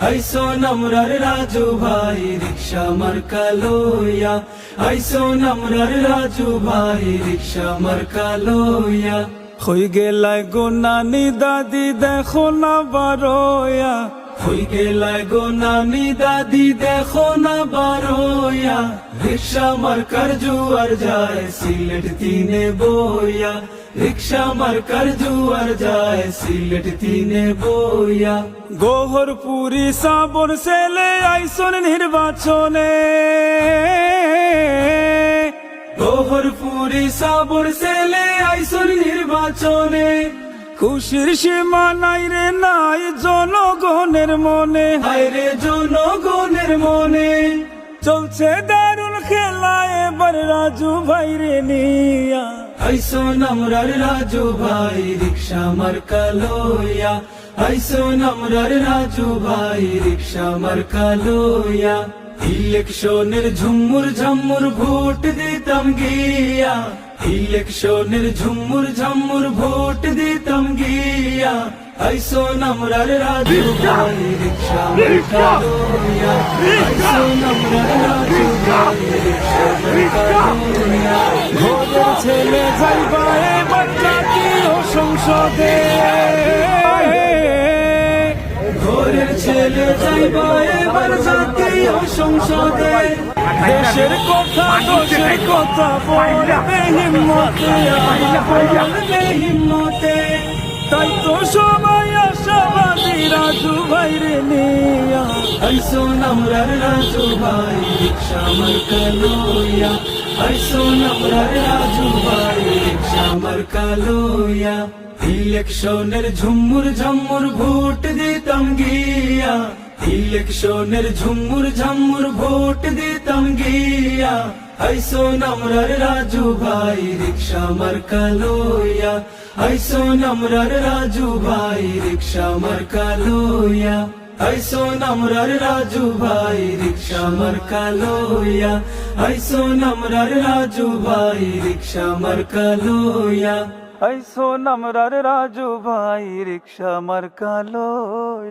আইসো নামরার রাজু ভাই রিক্সা মার্কা লইয়া, আইসো নামরার রাজু ভাই রিক্সা মার্কা লইয়া। হই গেলাই গো নানি দাদি দেখো না বারোয়া, হই গেলাই গো নানি দাদি দেখো না বারোয়া। রিক্সা মার্কার জুয়ার যায় সিলেট তিনে বইয়া, রিক্সা মার্কার জুয়ার যায় সিলেট তিনে বইয়া। গোহরপুরি সাবর সেলে আইসন নির্বাচনে, গোহরপুরি সাবর সেলে আইসন নির্বাচনে। খুশির সীমা নাই রে নাই জনগণের মনে, হায় রে জনগণের মনে। চলছে দারুণ খেলা এবার রাজু ভাই রে নিয়া, আইসো নামরার রাজু ভাই রিক্সা মার্কা লইয়া, আইসো নামরার রাজু ভাই রিক্সা মার্কা লইয়া। ইলেকশনের ঝুমুর ঝামুর ভোট দিতাম গিয়া, ইলেকশনের ঝুমুর ঝামুর ভোট দিতাম গিয়া। আইসো নামরার রাজু ভাই রিক্সা মার্কা লইয়া, আইসো নামরার রাজু ভাই রিক্সা মার্কা লইয়া। ভোটের ছেলে যাইবা এবার জাতীয় সংসদে, ভোরের ছেলে যাইবা এবার জাতীয় সংসদে। দেশের কথা দেশের কথা বলবে হিম্মতে, বলবে হিম্মতে। তাই তো সবাই আশাবাদী রাজু ভাই রে নিয়া, আইসো নামরার রাজু ভাই রিক্সা মার্কা লইয়া, আইসো নামরার রাজু ভাই রিক্সা মার্কা লইয়া। ইলেকশনের ঝুমুর ঝামুর ভোট দিতাম গিয়া, ইলেকশনের ঝুমুর ঝামুর ভোট দিতাম গিয়া। আইসো নামরার রাজু ভাই রিক্সা মার্কা লইয়া, আইসো নামরার রাজু ভাই রিক্সা মার্কা লইয়া, আইসো নামরার রাজু ভাই রিক্সা মার্কা লইয়া, আইসো নামরার রাজু ভাই রিক্সা মার্কা লইয়া, আইসো নামরার রাজু ভাই রিক্সা মার্কা লইয়া।